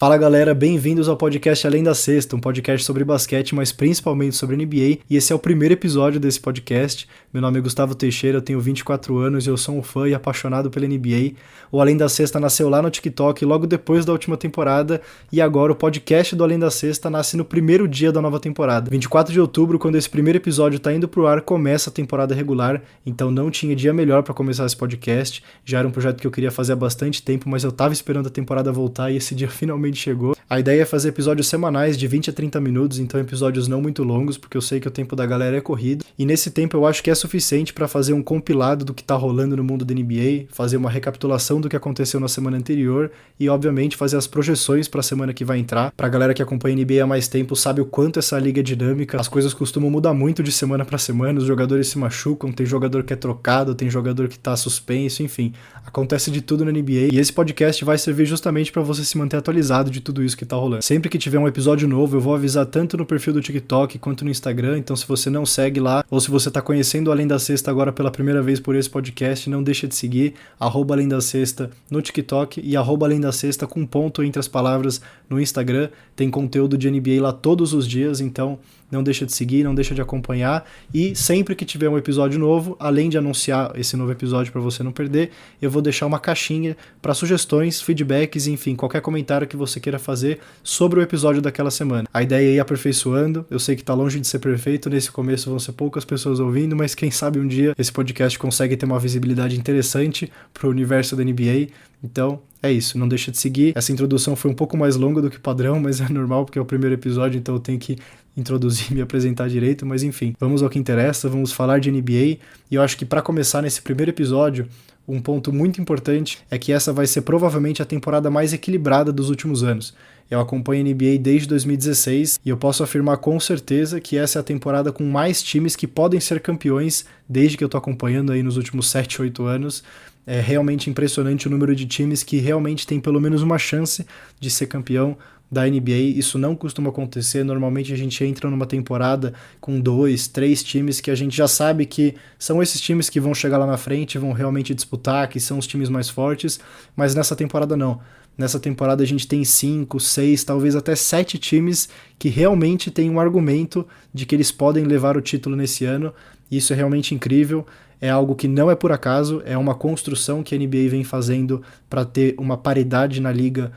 Fala galera, bem-vindos ao podcast Além da Sexta, um podcast sobre basquete, mas principalmente sobre NBA, e esse é o primeiro episódio desse podcast. Meu nome é Gustavo Teixeira, eu tenho 24 anos e eu sou um fã e apaixonado pela NBA. O Além da Sexta nasceu lá no TikTok logo depois da última temporada, e agora o podcast do Além da Sexta nasce no primeiro dia da nova temporada. 24 de outubro, quando esse primeiro episódio tá indo pro ar, começa a temporada regular, então não tinha dia melhor para começar esse podcast. Já era um projeto que eu queria fazer há bastante tempo, mas eu tava esperando a temporada voltar e esse dia finalmente chegou. A ideia é fazer episódios semanais de 20 a 30 minutos, então episódios não muito longos, porque eu sei que o tempo da galera é corrido. E nesse tempo eu acho que é suficiente para fazer um compilado do que tá rolando no mundo da NBA, fazer uma recapitulação do que aconteceu na semana anterior e, obviamente, fazer as projeções para a semana que vai entrar. Pra galera que acompanha a NBA há mais tempo, sabe o quanto essa liga é dinâmica. As coisas costumam mudar muito de semana para semana, os jogadores se machucam, tem jogador que é trocado, tem jogador que tá suspenso, enfim. Acontece de tudo na NBA e esse podcast vai servir justamente para você se manter atualizado de tudo isso que tá rolando. Sempre que tiver um episódio novo, eu vou avisar tanto no perfil do TikTok quanto no Instagram, então se você não segue lá, ou se você tá conhecendo Além da Sexta agora pela primeira vez por esse podcast, não deixa de seguir, @Além da Sexta no TikTok e @Além da Sexta com ponto entre as palavras no Instagram. Tem conteúdo de NBA lá todos os dias, então não deixa de seguir, não deixa de acompanhar, e sempre que tiver um episódio novo, além de anunciar esse novo episódio para você não perder, eu vou deixar uma caixinha para sugestões, feedbacks, enfim, qualquer comentário que você queira fazer sobre o episódio daquela semana. A ideia é ir aperfeiçoando, eu sei que tá longe de ser perfeito, nesse começo vão ser poucas pessoas ouvindo, mas quem sabe um dia esse podcast consegue ter uma visibilidade interessante pro universo da NBA, então é isso, não deixa de seguir. Essa introdução foi um pouco mais longa do que padrão, mas é normal porque é o primeiro episódio, então eu tenho que introduzir e me apresentar direito, mas enfim, vamos ao que interessa, vamos falar de NBA, e eu acho que para começar nesse primeiro episódio, um ponto muito importante é que essa vai ser provavelmente a temporada mais equilibrada dos últimos anos. Eu acompanho a NBA desde 2016 e eu posso afirmar com certeza que essa é a temporada com mais times que podem ser campeões desde que eu tô acompanhando aí nos últimos 7, 8 anos. É realmente impressionante o número de times que realmente tem pelo menos uma chance de ser campeão da NBA. Isso não costuma acontecer, normalmente a gente entra numa temporada com 2, 3 times que a gente já sabe que são esses times que vão chegar lá na frente, vão realmente disputar, que são os times mais fortes, mas nessa temporada não. Nessa temporada a gente tem 5, 6, talvez até 7 times que realmente têm um argumento de que eles podem levar o título nesse ano, e isso é realmente incrível. É algo que não é por acaso, é uma construção que a NBA vem fazendo para ter uma paridade na liga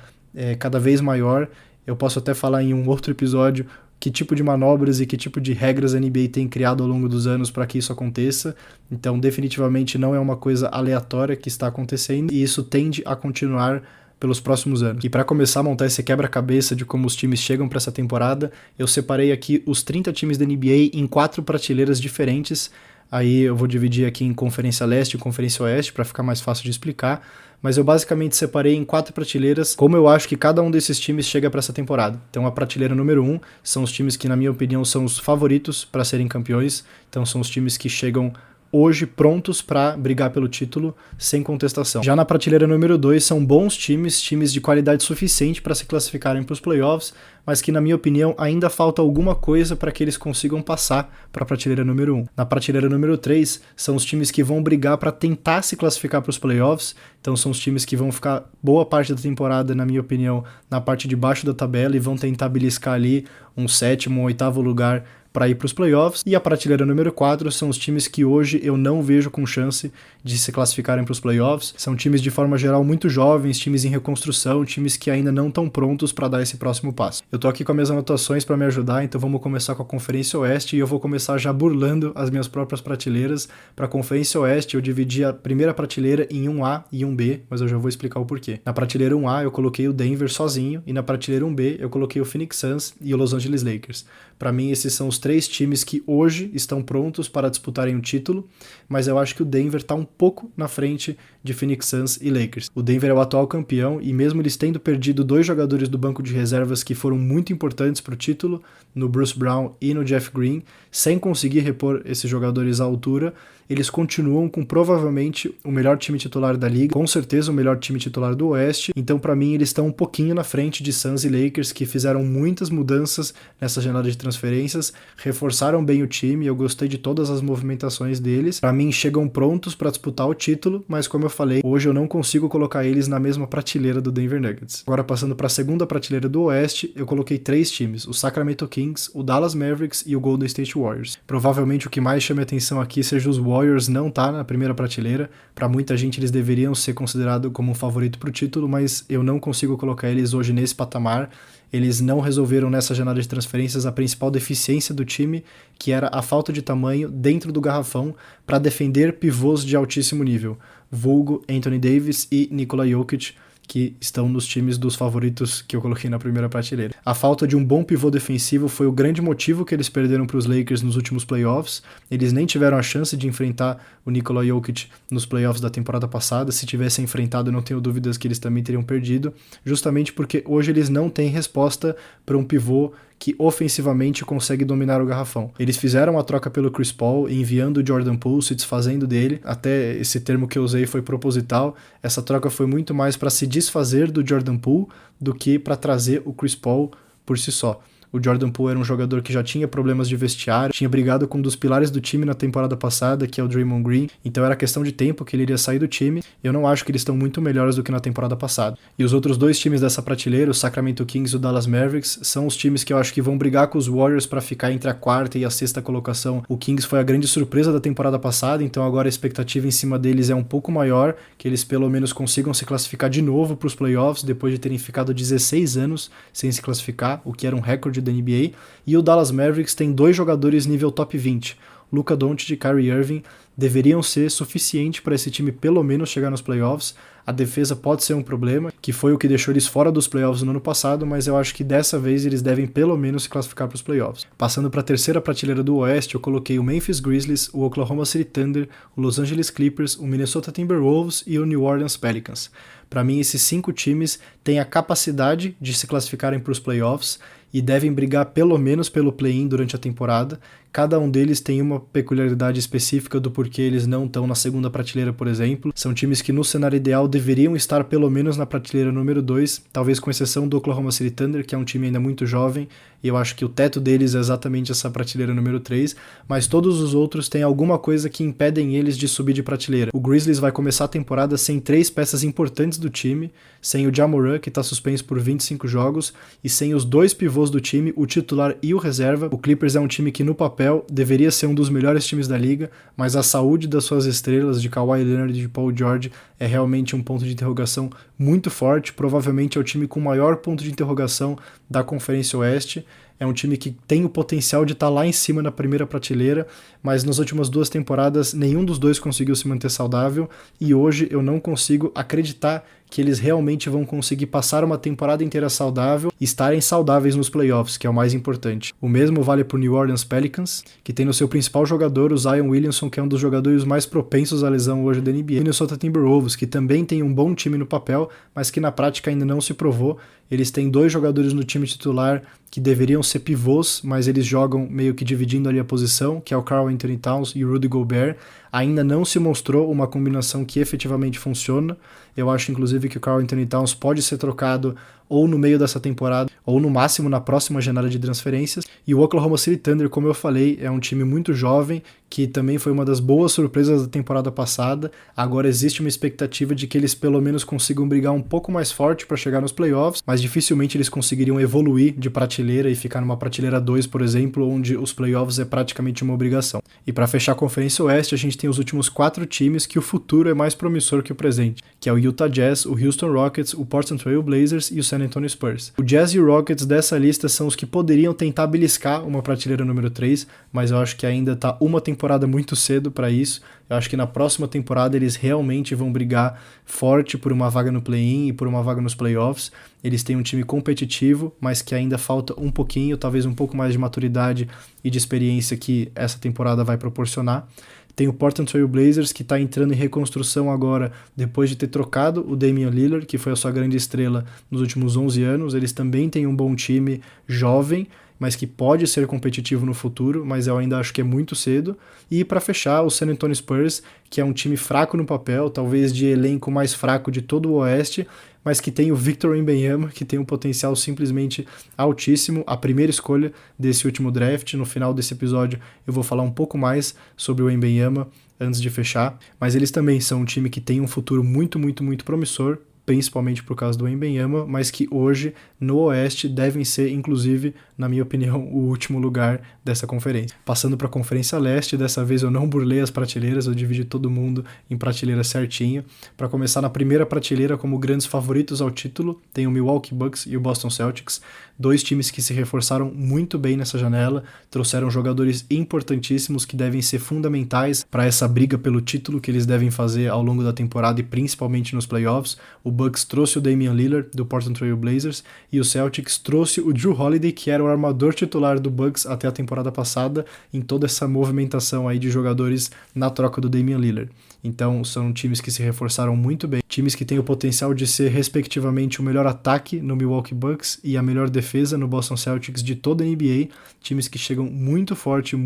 cada vez maior. Eu posso até falar em um outro episódio que tipo de manobras e que tipo de regras a NBA tem criado ao longo dos anos para que isso aconteça. Então, definitivamente não é uma coisa aleatória que está acontecendo e isso tende a continuar pelos próximos anos. E para começar a montar esse quebra-cabeça de como os times chegam para essa temporada, eu separei aqui os 30 times da NBA em 4 prateleiras diferentes. Aí eu vou dividir aqui em Conferência Leste e Conferência Oeste para ficar mais fácil de explicar, mas eu basicamente separei em 4 prateleiras como eu acho que cada um desses times chega para essa temporada. Então a prateleira número 1 são os times que, na minha opinião, são os favoritos para serem campeões, então são os times que chegam hoje prontos para brigar pelo título sem contestação. Já na prateleira número 2 são bons times, times de qualidade suficiente para se classificarem para os playoffs, mas que, na minha opinião, ainda falta alguma coisa para que eles consigam passar para a prateleira número 1. Na prateleira número 3 são os times que vão brigar para tentar se classificar para os playoffs, então são os times que vão ficar boa parte da temporada, na minha opinião, na parte de baixo da tabela e vão tentar beliscar ali um 7º ou 8º lugar para ir para os playoffs. E a prateleira número 4 são os times que hoje eu não vejo com chance de se classificarem para os playoffs. São times de forma geral muito jovens, times em reconstrução, times que ainda não estão prontos para dar esse próximo passo. Eu tô aqui com as minhas anotações para me ajudar, então vamos começar com a Conferência Oeste e eu vou começar já burlando as minhas próprias prateleiras. Para a Conferência Oeste eu dividi a primeira prateleira em 1A e 1B, mas eu já vou explicar o porquê. Na prateleira 1A eu coloquei o Denver sozinho e na prateleira 1B eu coloquei o Phoenix Suns e o Los Angeles Lakers. Para mim esses são os 3 times que hoje estão prontos para disputarem o título, mas eu acho que o Denver está um pouco na frente de Phoenix Suns e Lakers. O Denver é o atual campeão e mesmo eles tendo perdido 2 jogadores do banco de reservas que foram muito importantes para o título, no Bruce Brown e no Jeff Green, sem conseguir repor esses jogadores à altura, eles continuam com provavelmente o melhor time titular da liga, com certeza o melhor time titular do Oeste, então para mim eles estão um pouquinho na frente de Suns e Lakers, que fizeram muitas mudanças nessa janela de transferências, reforçaram bem o time, eu gostei de todas as movimentações deles, para mim chegam prontos para disputar o título, mas como eu falei, hoje eu não consigo colocar eles na mesma prateleira do Denver Nuggets. Agora passando para a segunda prateleira do Oeste, eu coloquei 3 times, o Sacramento Kings, o Dallas Mavericks e o Golden State Warriors. Provavelmente o que mais chama atenção aqui seja os Warriors não tá na primeira prateleira, para muita gente eles deveriam ser considerados como um favorito para o título, mas eu não consigo colocar eles hoje nesse patamar. Eles não resolveram nessa janela de transferências a principal deficiência do time, que era a falta de tamanho dentro do garrafão para defender pivôs de altíssimo nível, vulgo Anthony Davis e Nikola Jokic, que estão nos times dos favoritos que eu coloquei na primeira prateleira. A falta de um bom pivô defensivo foi o grande motivo que eles perderam para os Lakers nos últimos playoffs. Eles nem tiveram a chance de enfrentar o Nikola Jokic nos playoffs da temporada passada. Se tivessem enfrentado, eu não tenho dúvidas que eles também teriam perdido, justamente porque hoje eles não têm resposta para um pivô que ofensivamente consegue dominar o garrafão. Eles fizeram a troca pelo Chris Paul, enviando o Jordan Poole, se desfazendo dele. Até esse termo que eu usei foi proposital. Essa troca foi muito mais para se desfazer do Jordan Poole do que para trazer o Chris Paul por si só. O Jordan Poole era um jogador que já tinha problemas de vestiário, tinha brigado com um dos pilares do time na temporada passada, que é o Draymond Green, então era questão de tempo que ele iria sair do time. Eu não acho que eles estão muito melhores do que na temporada passada. E os outros 2 times dessa prateleira, o Sacramento Kings e o Dallas Mavericks, são os times que eu acho que vão brigar com os Warriors para ficar entre a 4ª e a 6ª colocação. O Kings foi a grande surpresa da temporada passada, então agora a expectativa em cima deles é um pouco maior, que eles pelo menos consigam se classificar de novo para os playoffs, depois de terem ficado 16 anos sem se classificar, o que era um recorde da NBA, e o Dallas Mavericks tem 2 jogadores nível top 20. Luka Doncic e Kyrie Irving deveriam ser suficiente para esse time pelo menos chegar nos playoffs. A defesa pode ser um problema, que foi o que deixou eles fora dos playoffs no ano passado, mas eu acho que dessa vez eles devem pelo menos se classificar para os playoffs. Passando para a terceira prateleira do Oeste, eu coloquei o Memphis Grizzlies, o Oklahoma City Thunder, o Los Angeles Clippers, o Minnesota Timberwolves e o New Orleans Pelicans. Para mim, esses 5 times têm a capacidade de se classificarem para os playoffs e devem brigar pelo menos pelo play-in durante a temporada. Cada um deles tem uma peculiaridade específica do porquê eles não estão na segunda prateleira, por exemplo. São times que no cenário ideal deveriam estar pelo menos na prateleira número 2, talvez com exceção do Oklahoma City Thunder, que é um time ainda muito jovem, e eu acho que o teto deles é exatamente essa prateleira número 3, mas todos os outros têm alguma coisa que impedem eles de subir de prateleira. O Grizzlies vai começar a temporada sem 3 peças importantes do time, sem o Ja Morant, que está suspenso por 25 jogos, e sem os 2 pivôs do time, o titular e o reserva. O Clippers é um time que no papel deveria ser um dos melhores times da liga, mas a saúde das suas estrelas, de Kawhi Leonard e de Paul George, é realmente um ponto de interrogação muito forte. Provavelmente é o time com o maior ponto de interrogação da Conferência Oeste. É um time que tem o potencial de estar lá em cima na primeira prateleira, mas nas últimas 2 temporadas nenhum dos 2 conseguiu se manter saudável, e hoje eu não consigo acreditar que eles realmente vão conseguir passar uma temporada inteira saudável e estarem saudáveis nos playoffs, que é o mais importante. O mesmo vale para o New Orleans Pelicans, que tem no seu principal jogador o Zion Williamson, que é um dos jogadores mais propensos à lesão hoje da NBA. E o Minnesota Timberwolves, que também tem um bom time no papel, mas que na prática ainda não se provou. Eles têm 2 jogadores no time titular que deveriam ser pivôs, mas eles jogam meio que dividindo ali a posição, que é o Karl Anthony Towns e o Rudy Gobert. Ainda não se mostrou uma combinação que efetivamente funciona. Eu acho, inclusive, que o Karl Anthony Towns pode ser trocado ou no meio dessa temporada, ou no máximo na próxima janela de transferências. E o Oklahoma City Thunder, como eu falei, é um time muito jovem, que também foi uma das boas surpresas da temporada passada. Agora existe uma expectativa de que eles pelo menos consigam brigar um pouco mais forte para chegar nos playoffs, mas dificilmente eles conseguiriam evoluir de prateleira e ficar numa prateleira 2, por exemplo, onde os playoffs é praticamente uma obrigação. E para fechar a Conferência Oeste, a gente tem os últimos 4 times que o futuro é mais promissor que o presente, que é o Utah Jazz, o Houston Rockets, o Portland Trail Blazers e o San Antonio Spurs. O Jazz e o Rockets dessa lista são os que poderiam tentar beliscar uma prateleira número 3, mas eu acho que ainda tá uma temporada muito cedo para isso. Eu acho que na próxima temporada eles realmente vão brigar forte por uma vaga no play-in e por uma vaga nos playoffs. Eles têm um time competitivo, mas que ainda falta um pouquinho, talvez um pouco mais de maturidade e de experiência que essa temporada vai proporcionar. Tem o Portland Trail Blazers, que está entrando em reconstrução agora, depois de ter trocado o Damian Lillard, que foi a sua grande estrela nos últimos 11 anos. Eles também têm um bom time jovem, mas que pode ser competitivo no futuro, mas eu ainda acho que é muito cedo. E para fechar, o San Antonio Spurs, que é um time fraco no papel, talvez de elenco mais fraco de todo o Oeste, mas que tem o Victor Wembanyama, que tem um potencial simplesmente altíssimo, a primeira escolha desse último draft. No final desse episódio eu vou falar um pouco mais sobre o Wembanyama antes de fechar, mas eles também são um time que tem um futuro muito, muito, muito promissor, principalmente por causa do Wembanyama, mas que hoje no Oeste devem ser, inclusive, na minha opinião, o último lugar dessa conferência. Passando para a Conferência Leste, dessa vez eu não burlei as prateleiras, eu dividi todo mundo em prateleira certinho. Para começar, na primeira prateleira, como grandes favoritos ao título, tem o Milwaukee Bucks e o Boston Celtics, dois times que se reforçaram muito bem nessa janela, trouxeram jogadores importantíssimos que devem ser fundamentais para essa briga pelo título que eles devem fazer ao longo da temporada e principalmente nos playoffs. O Bucks trouxe o Damian Lillard, do Portland Trail Blazers, e o Celtics trouxe o Jrue Holiday, que era o armador titular do Bucks até a temporada passada, em toda essa movimentação aí de jogadores na troca do Damian Lillard. Então são times que se reforçaram muito bem, times que têm o potencial de ser respectivamente o melhor ataque no Milwaukee Bucks e a melhor defesa no Boston Celtics de toda a NBA, times que chegam muito forte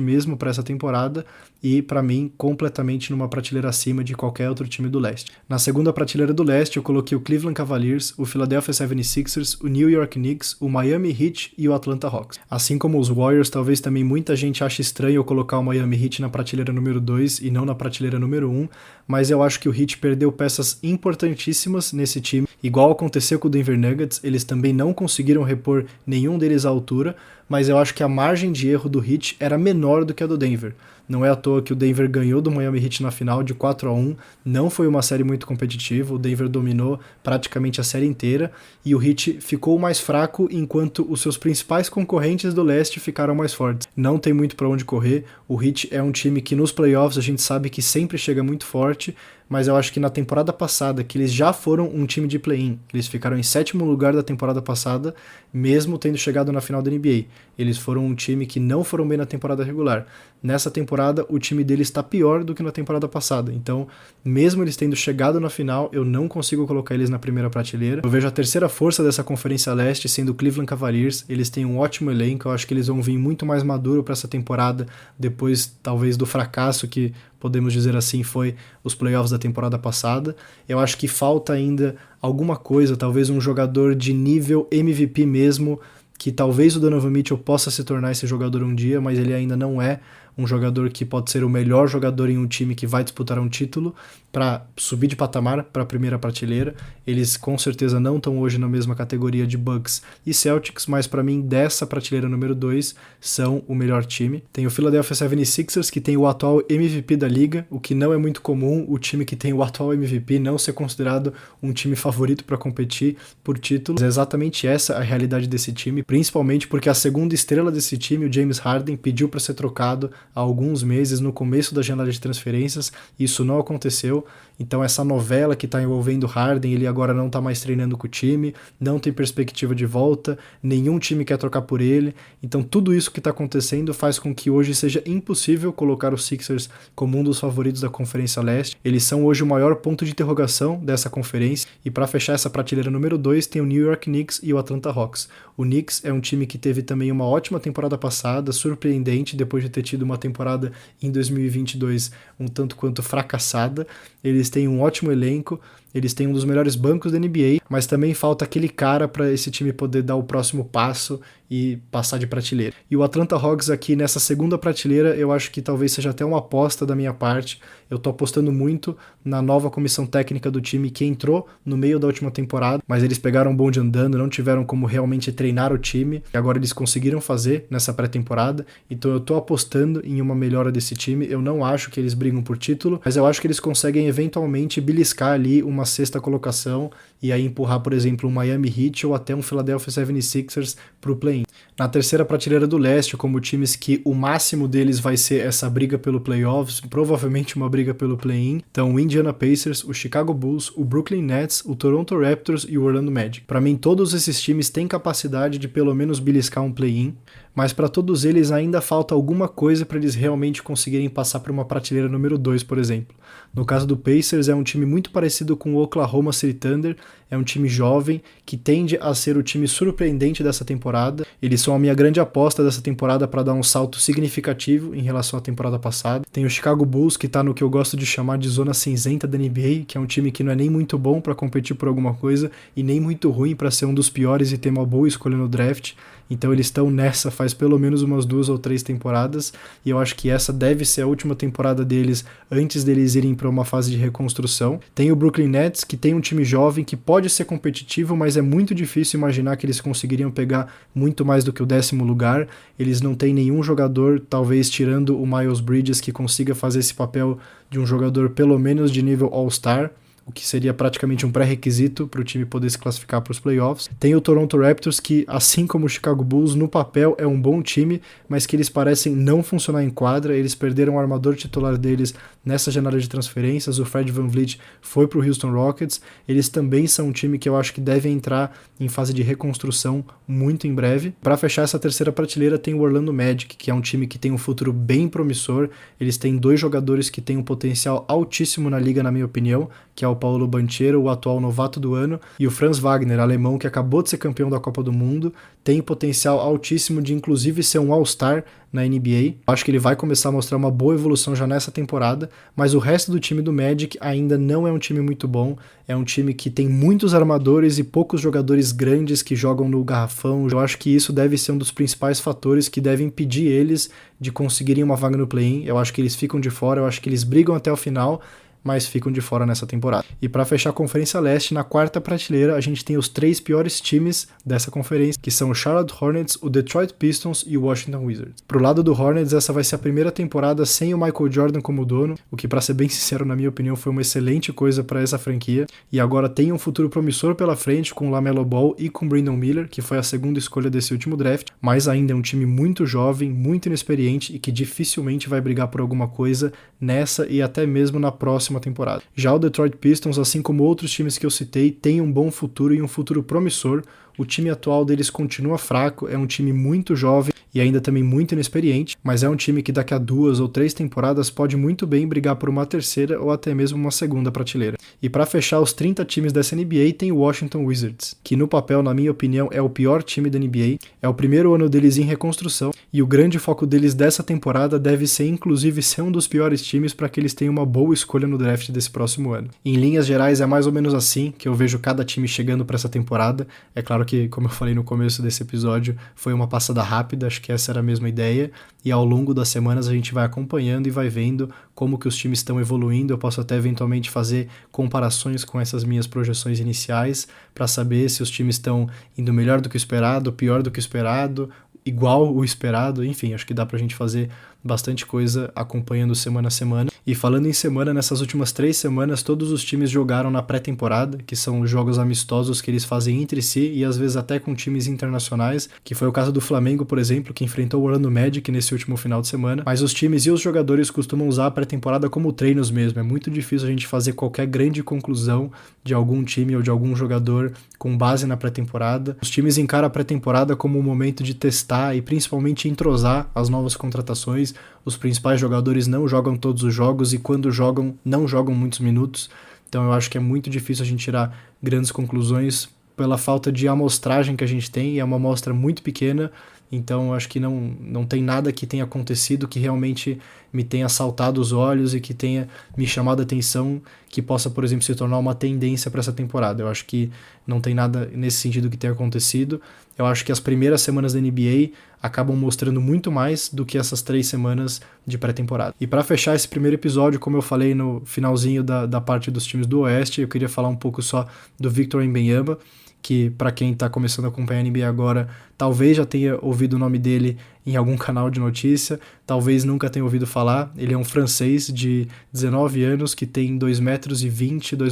mesmo para essa temporada e para mim completamente numa prateleira acima de qualquer outro time do leste. Na segunda prateleira do leste eu coloquei o Cleveland Cavaliers, o Philadelphia 76ers, o New York Knicks, o Miami Heat e o Atlanta Hawks. Assim como os Warriors, talvez também muita gente ache estranho eu colocar o Miami Heat na prateleira número 2 e não na prateleira número 1, mas eu acho que o Heat perdeu peças importantíssimas nesse time, igual aconteceu com o Denver Nuggets, eles também não conseguiram repor nenhum deles à altura, mas eu acho que a margem de erro do Heat era menor do que a do Denver. Não é à toa que o Denver ganhou do Miami Heat na final de 4-1, não foi uma série muito competitiva, o Denver dominou praticamente a série inteira e o Heat ficou mais fraco enquanto os seus principais concorrentes do leste ficaram mais fortes. Não tem muito para onde correr, o Heat é um time que nos playoffs a gente sabe que sempre chega muito forte, mas eu acho que na temporada passada, que eles já foram um time de play-in, eles ficaram em 7º lugar da temporada passada, mesmo tendo chegado na final da NBA. Eles foram um time que não foram bem na temporada regular. Nessa temporada, o time deles está pior do que na temporada passada. Então, mesmo eles tendo chegado na final, eu não consigo colocar eles na primeira prateleira. Eu vejo a terceira força dessa Conferência Leste sendo o Cleveland Cavaliers. Eles têm um ótimo elenco, eu acho que eles vão vir muito mais maduro para essa temporada, depois talvez do fracasso que podemos dizer assim, foi os playoffs da temporada passada. Eu acho que falta ainda alguma coisa, talvez um jogador de nível MVP mesmo, que talvez o Donovan Mitchell possa se tornar esse jogador um dia, mas ele ainda não é um jogador que pode ser o melhor jogador em um time que vai disputar um título para subir de patamar para a primeira prateleira. Eles com certeza não estão hoje na mesma categoria de Bucks e Celtics, mas para mim dessa prateleira número 2 são o melhor time. Tem o Philadelphia 76ers, que tem o atual MVP da liga, o que não é muito comum, o time que tem o atual MVP não ser considerado um time favorito para competir por títulos. É exatamente essa a realidade desse time, principalmente porque a segunda estrela desse time, o James Harden, pediu para ser trocado há alguns meses no começo da janela de transferências, isso não aconteceu, então essa novela que está envolvendo Harden, ele agora não está mais treinando com o time, não tem perspectiva de volta, nenhum time quer trocar por ele, então tudo isso que está acontecendo faz com que hoje seja impossível colocar os Sixers como um dos favoritos da Conferência Leste. Eles são hoje o maior ponto de interrogação dessa conferência, e para fechar essa prateleira número 2 tem o New York Knicks e o Atlanta Hawks. O Knicks é um time que teve também uma ótima temporada passada, surpreendente depois de ter tido uma temporada em 2022 um tanto quanto fracassada. Eles têm um ótimo elenco, eles têm um dos melhores bancos da NBA, mas também falta aquele cara para esse time poder dar o próximo passo e passar de prateleira. E o Atlanta Hawks aqui nessa segunda prateleira, eu acho que talvez seja até uma aposta da minha parte. Eu tô apostando muito na nova comissão técnica do time que entrou no meio da última temporada, mas eles pegaram o bonde andando, não tiveram como realmente treinar o time, e agora eles conseguiram fazer nessa pré-temporada, então eu tô apostando em uma melhora desse time. Eu não acho que eles brigam por título, mas eu acho que eles conseguem eventualmente beliscar ali uma sexta colocação e aí empurrar, por exemplo, um Miami Heat ou até um Philadelphia 76ers pro play-in. Na terceira prateleira do leste, como times que o máximo deles vai ser essa briga pelo playoffs, provavelmente uma briga pelo play-in, então o Indiana Pacers, o Chicago Bulls, o Brooklyn Nets, o Toronto Raptors e o Orlando Magic. Para mim, todos esses times têm capacidade de pelo menos beliscar um play-in, mas para todos eles ainda falta alguma coisa para eles realmente conseguirem passar para uma prateleira número 2, por exemplo. No caso do Pacers, é um time muito parecido com o Oklahoma City Thunder, é um time jovem que tende a ser o time surpreendente dessa temporada. Eles são a minha grande aposta dessa temporada para dar um salto significativo em relação à temporada passada. Tem o Chicago Bulls, que tá no que eu gosto de chamar de zona cinzenta da NBA, que é um time que não é nem muito bom para competir por alguma coisa e nem muito ruim para ser um dos piores e ter uma boa escolha no draft. Então eles estão nessa faz pelo menos umas 2 ou 3 temporadas, e eu acho que essa deve ser a última temporada deles antes deles irem para uma fase de reconstrução. Tem o Brooklyn Nets, que tem um time jovem que pode ser competitivo, mas é muito difícil imaginar que eles conseguiriam pegar muito mais do que o 10º lugar. Eles não têm nenhum jogador, talvez tirando o Miles Bridges, que consiga fazer esse papel de um jogador pelo menos de nível All-Star, o que seria praticamente um pré-requisito para o time poder se classificar para os playoffs. Tem o Toronto Raptors, que, assim como o Chicago Bulls, no papel é um bom time, mas que eles parecem não funcionar em quadra. Eles perderam o armador titular deles nessa janela de transferências, o Fred VanVleet foi para o Houston Rockets. Eles também são um time que eu acho que deve entrar em fase de reconstrução muito em breve. Para fechar essa terceira prateleira tem o Orlando Magic, que é um time que tem um futuro bem promissor. Eles têm 2 jogadores que têm um potencial altíssimo na liga, na minha opinião, que é o Paulo Banchero, o atual novato do ano, e o Franz Wagner, alemão, que acabou de ser campeão da Copa do Mundo, tem potencial altíssimo de inclusive ser um All-Star na NBA. Acho que ele vai começar a mostrar uma boa evolução já nessa temporada, mas o resto do time do Magic ainda não é um time muito bom. É um time que tem muitos armadores e poucos jogadores grandes que jogam no garrafão. Eu acho que isso deve ser um dos principais fatores que devem impedir eles de conseguirem uma vaga no play-in. Eu acho que eles ficam de fora, eu acho que eles brigam até o final, mas ficam de fora nessa temporada. E para fechar a Conferência Leste, na 4ª prateleira, a gente tem os 3 piores times dessa conferência, que são o Charlotte Hornets, o Detroit Pistons e o Washington Wizards. Pro lado do Hornets, essa vai ser a primeira temporada sem o Michael Jordan como dono, o que, para ser bem sincero, na minha opinião, foi uma excelente coisa para essa franquia. E agora tem um futuro promissor pela frente com o LaMelo Ball e com o Brandon Miller, que foi a segunda escolha desse último draft, mas ainda é um time muito jovem, muito inexperiente e que dificilmente vai brigar por alguma coisa nessa e até mesmo na próxima temporada. Já o Detroit Pistons, assim como outros times que eu citei, tem um bom futuro e um futuro promissor. O time atual deles continua fraco, é um time muito jovem e ainda também muito inexperiente, mas é um time que daqui a 2 ou 3 temporadas pode muito bem brigar por uma terceira ou até mesmo uma segunda prateleira. E para fechar os 30 times dessa NBA tem o Washington Wizards, que no papel, na minha opinião, é o pior time da NBA, é o primeiro ano deles em reconstrução e o grande foco deles dessa temporada deve ser inclusive ser um dos piores times para que eles tenham uma boa escolha no draft desse próximo ano. Em linhas gerais é mais ou menos assim que eu vejo cada time chegando para essa temporada. É claro que, como eu falei no começo desse episódio, foi uma passada rápida, acho que essa era a mesma ideia, e ao longo das semanas a gente vai acompanhando e vai vendo como que os times estão evoluindo. Eu posso até eventualmente fazer comparações com essas minhas projeções iniciais para saber se os times estão indo melhor do que o esperado, pior do que o esperado, igual o esperado, enfim, acho que dá pra gente fazer bastante coisa acompanhando semana a semana. E falando em semana, nessas últimas 3 semanas, todos os times jogaram na pré-temporada, que são jogos amistosos que eles fazem entre si e às vezes até com times internacionais, que foi o caso do Flamengo, por exemplo, que enfrentou o Orlando Magic nesse último final de semana. Mas os times e os jogadores costumam usar a pré-temporada como treinos mesmo. É muito difícil a gente fazer qualquer grande conclusão de algum time ou de algum jogador com base na pré-temporada. Os times encaram a pré-temporada como um momento de testar e principalmente entrosar as novas contratações. Os principais jogadores não jogam todos os jogos e quando jogam, não jogam muitos minutos. Então eu acho que é muito difícil a gente tirar grandes conclusões pela falta de amostragem que a gente tem, e é uma amostra muito pequena. Então eu acho que não tem nada que tenha acontecido que realmente me tenha saltado os olhos e que tenha me chamado a atenção, que possa, por exemplo, se tornar uma tendência para essa temporada. Eu acho que não tem nada nesse sentido que tenha acontecido. Eu acho que as primeiras semanas da NBA acabam mostrando muito mais do que essas 3 semanas de pré-temporada. E para fechar esse primeiro episódio, como eu falei no finalzinho da parte dos times do Oeste, eu queria falar um pouco só do Victor Wembanyama, que para quem está começando a acompanhar a NBA agora, talvez já tenha ouvido o nome dele em algum canal de notícia, talvez nunca tenha ouvido falar. Ele é um francês de 19 anos que tem 2,20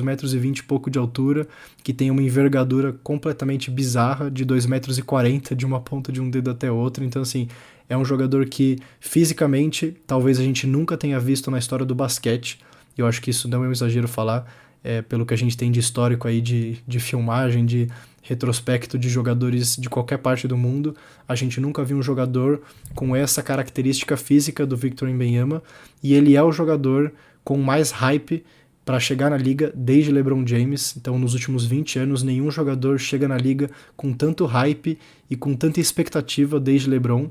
metros e pouco de altura, que tem uma envergadura completamente bizarra de 2,40 metros de uma ponta de um dedo até outra. Então assim, é um jogador que fisicamente talvez a gente nunca tenha visto na história do basquete. Eu acho que isso não é um exagero falar, pelo que a gente tem de histórico aí de filmagem, de retrospecto de jogadores de qualquer parte do mundo, a gente nunca viu um jogador com essa característica física do Victor Wembanyama, e ele é o jogador com mais hype para chegar na liga desde LeBron James. Então, nos últimos 20 anos, nenhum jogador chega na liga com tanto hype e com tanta expectativa desde LeBron.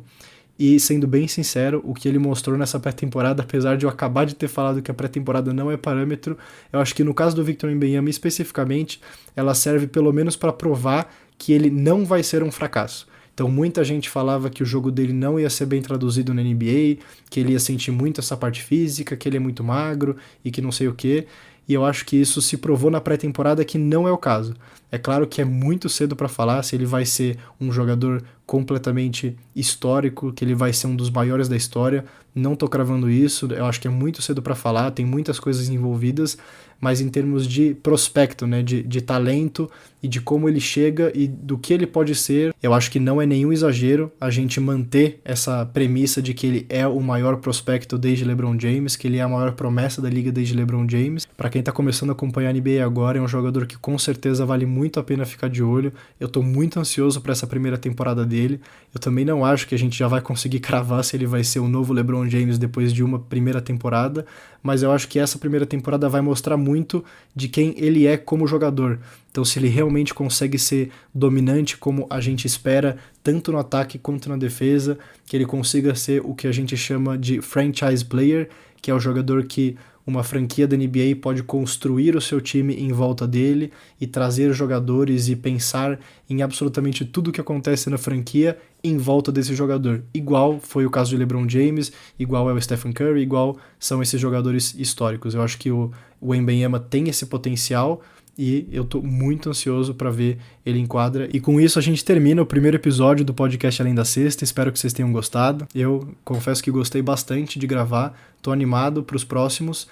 E, sendo bem sincero, o que ele mostrou nessa pré-temporada, apesar de eu acabar de ter falado que a pré-temporada não é parâmetro, eu acho que no caso do Victor Wembanyama especificamente, ela serve pelo menos para provar que ele não vai ser um fracasso. Então muita gente falava que o jogo dele não ia ser bem traduzido na NBA, que ele ia sentir muito essa parte física, que ele é muito magro e que não sei o quê. E eu acho que isso se provou na pré-temporada que não é o caso. É claro que é muito cedo para falar se ele vai ser um jogador completamente histórico, que ele vai ser um dos maiores da história. Não tô cravando isso, eu acho que é muito cedo para falar, tem muitas coisas envolvidas, mas em termos de prospecto, né, de talento e de como ele chega e do que ele pode ser, eu acho que não é nenhum exagero a gente manter essa premissa de que ele é o maior prospecto desde LeBron James, que ele é a maior promessa da liga desde LeBron James. Para quem tá começando a acompanhar a NBA agora, é um jogador que com certeza vale muito a pena ficar de olho. Eu tô muito ansioso para essa primeira temporada dele. Eu também não acho que a gente já vai conseguir cravar se ele vai ser o novo LeBron James depois de uma primeira temporada, mas eu acho que essa primeira temporada vai mostrar muito de quem ele é como jogador. Então, se ele realmente consegue ser dominante como a gente espera, tanto no ataque quanto na defesa, que ele consiga ser o que a gente chama de franchise player, que é o jogador que uma franquia da NBA pode construir o seu time em volta dele e trazer jogadores e pensar em absolutamente tudo que acontece na franquia em volta desse jogador. Igual foi o caso de LeBron James, igual é o Stephen Curry, igual são esses jogadores históricos. Eu acho que o Wembanyama tem esse potencial e eu tô muito ansioso para ver ele em quadra. E com isso a gente termina o primeiro episódio do podcast Além da Cesta. Espero que vocês tenham gostado. Eu confesso que gostei bastante de gravar, tô animado para os próximos.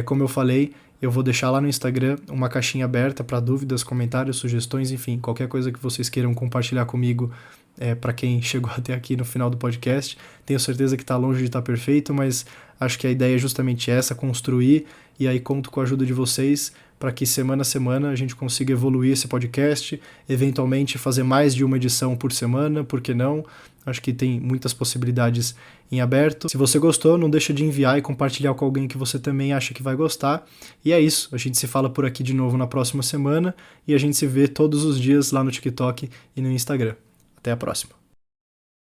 Como eu falei, eu vou deixar lá no Instagram uma caixinha aberta para dúvidas, comentários, sugestões, enfim, qualquer coisa que vocês queiram compartilhar comigo para quem chegou até aqui no final do podcast. Tenho certeza que está longe de estar perfeito, mas acho que a ideia é justamente essa, construir, e aí conto com a ajuda de vocês para que semana a semana a gente consiga evoluir esse podcast, eventualmente fazer mais de uma edição por semana, por que não? Acho que tem muitas possibilidades em aberto. Se você gostou, não deixa de enviar e compartilhar com alguém que você também acha que vai gostar. E é isso, a gente se fala por aqui de novo na próxima semana e a gente se vê todos os dias lá no TikTok e no Instagram. Até a próxima.